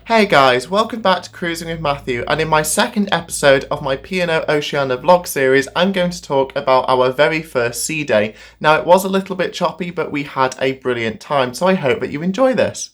Hey guys, welcome back to Cruising with Matthew, and in my second episode of my P&O Oceana vlog series, I'm going to talk about our very first sea day. Now, it was a little bit choppy, but we had a brilliant time, so I hope that you enjoy this.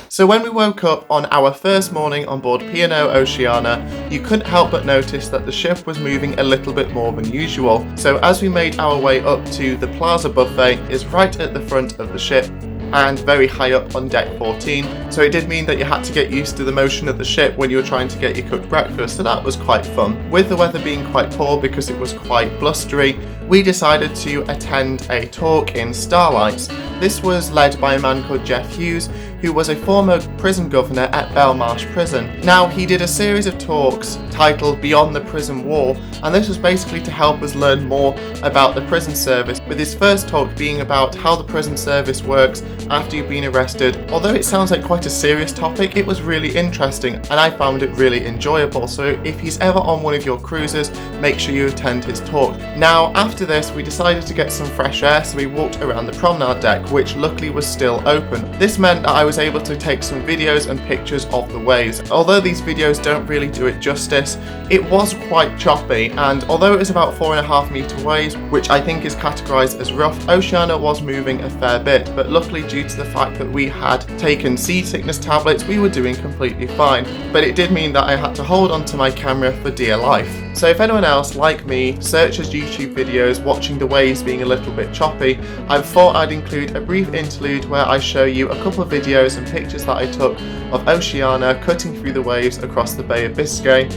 So when we woke up on our first morning on board P&O Oceana, you couldn't help but notice that the ship was moving a little bit more than usual. So as we made our way up to the Plaza buffet, is right at the front of the ship and very high up on deck 14. So it did mean that you had to get used to the motion of the ship when you were trying to get your cooked breakfast, so that was quite fun. With the weather being quite poor because it was quite blustery, we decided to attend a talk in Starlights. This was led by a man called Jeff Hughes, who was a former prison governor at Belmarsh Prison. Now, he did a series of talks titled Beyond the Prison Wall, and this was basically to help us learn more about the prison service, with his first talk being about how the prison service works after you've been arrested. Although it sounds like quite a serious topic, it was really interesting and I found it really enjoyable, so if he's ever on one of your cruises, make sure you attend his talk. Now, after this, we decided to get some fresh air, so we walked around the promenade deck, which luckily was still open. This meant that I was able to take some videos and pictures of the waves. Although these videos don't really do it justice, it was quite choppy, and although it was about 4.5 metre waves, which I think is categorised as rough, Oceana was moving a fair bit, but luckily due to the fact that we had taken sea sickness tablets, we were doing completely fine. But it did mean that I had to hold onto my camera for dear life. So if anyone else, like me, searches YouTube videos watching the waves being a little bit choppy, I thought I'd include a brief interlude where I show you a couple of videos and pictures that I took of Oceana cutting through the waves across the Bay of Biscay.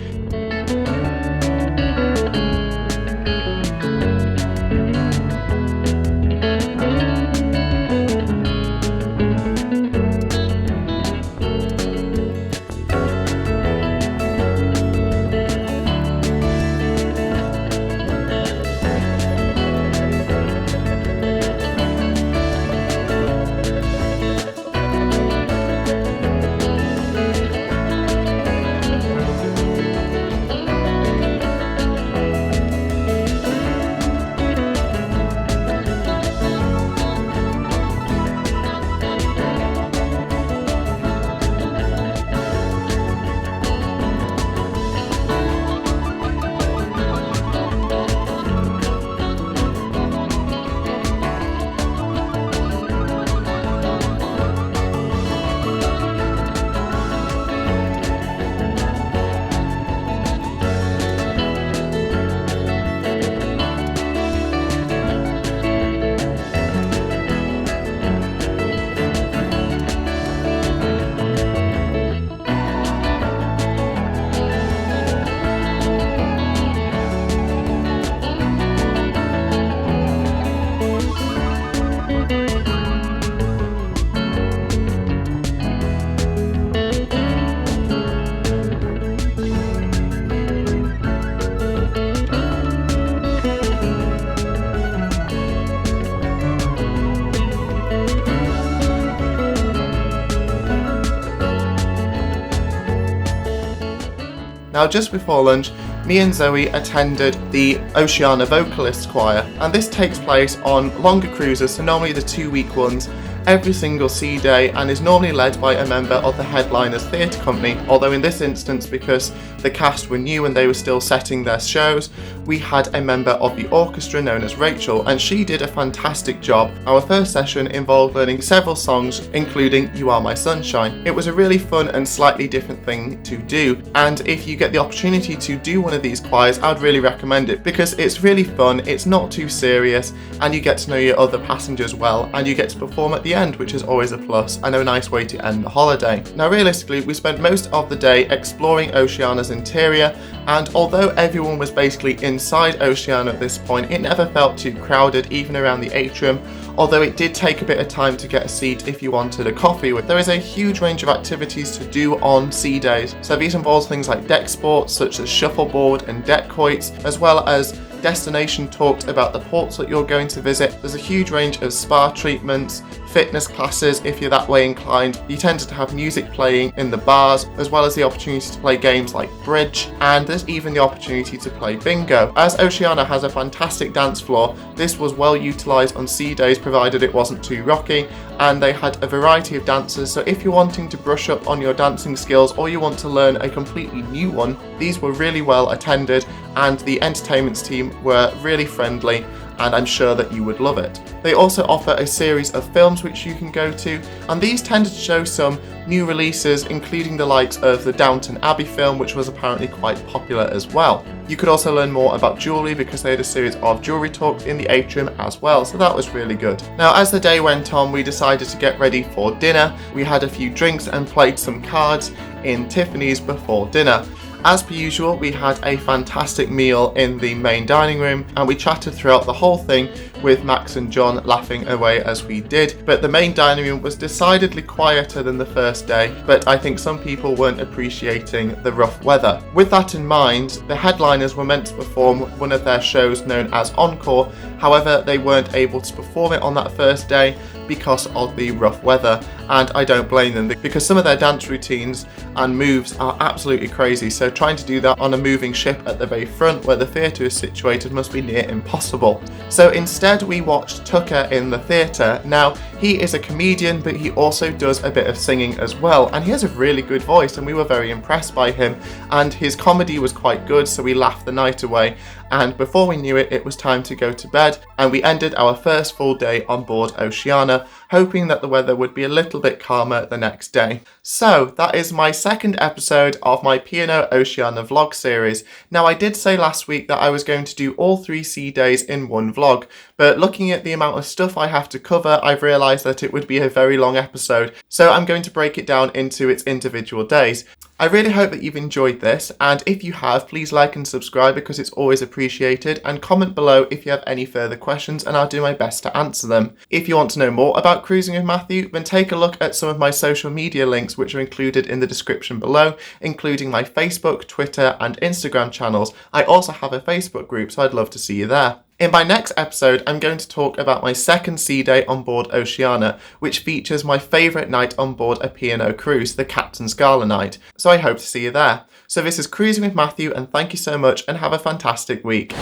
Now, just before lunch, me and Zoe attended the Oceana Vocalists Choir, and this takes place on longer cruises, so normally the 2-week ones, every single sea day, and is normally led by a member of the headliner's theatre company, although in this instance, because the cast were new and they were still setting their shows, we had a member of the orchestra known as Rachel, and she did a fantastic job. Our first session involved learning several songs, including You Are My Sunshine. It was a really fun and slightly different thing to do, and if you get the opportunity to do one of these choirs, I'd really recommend it, because it's really fun, it's not too serious, and you get to know your other passengers well, and you get to perform at the end, which is always a plus and a nice way to end the holiday. Now, realistically, we spent most of the day exploring Oceana's interior, and although everyone was basically inside Oceana at this point, it never felt too crowded, even around the atrium, although it did take a bit of time to get a seat if you wanted a coffee. There is a huge range of activities to do on sea days, so these involve things like deck sports such as shuffleboard and deck quoits, as well as destination talks about the ports that you're going to visit. There's a huge range of spa treatments, fitness classes if you're that way inclined. You tend to have music playing in the bars, as well as the opportunity to play games like bridge, and there's even the opportunity to play bingo. As Oceana has a fantastic dance floor, this was well utilised on sea days provided it wasn't too rocky, and they had a variety of dances, so if you're wanting to brush up on your dancing skills or you want to learn a completely new one, these were really well attended and the entertainment team were really friendly, and I'm sure that you would love it. They also offer a series of films which you can go to, and these tended to show some new releases, including the likes of the Downton Abbey film, which was apparently quite popular as well. You could also learn more about jewellery because they had a series of jewellery talks in the atrium as well, so that was really good. Now, as the day went on, we decided to get ready for dinner. We had a few drinks and played some cards in Tiffany's before dinner. As per usual, we had a fantastic meal in the main dining room and we chatted throughout the whole thing with Max and John laughing away as we did, but the main dining room was decidedly quieter than the first day, but I think some people weren't appreciating the rough weather. With that in mind, the headliners were meant to perform one of their shows known as Encore, however they weren't able to perform it on that first day because of the rough weather, and I don't blame them because some of their dance routines and moves are absolutely crazy, so trying to do that on a moving ship at the very front where the theatre is situated must be near impossible. So instead we watched Tucker in the theatre. Now, he is a comedian, but he also does a bit of singing as well, and he has a really good voice and we were very impressed by him, and his comedy was quite good, so we laughed the night away, and before we knew it, it was time to go to bed, and we ended our first full day on board Oceana, hoping that the weather would be a little bit calmer the next day. So that is my second episode of my P&O Oceana vlog series. Now, I did say last week that I was going to do all 3 sea days in one vlog, but looking at the amount of stuff I have to cover, I've realised that it would be a very long episode, so I'm going to break it down into its individual days. I really hope that you've enjoyed this, and if you have, please like and subscribe because it's always appreciated, and comment below if you have any further questions and I'll do my best to answer them. If you want to know more about cruising with Matthew, then take a look at some of my social media links which are included in the description below, including my Facebook, Twitter and Instagram channels. I also have a Facebook group, so I'd love to see you there. In my next episode, I'm going to talk about my second sea day on board Oceana, which features my favourite night on board a P&O cruise, the Captain's Gala night. So I hope to see you there. So this is Cruising with Matthew, and thank you so much and have a fantastic week.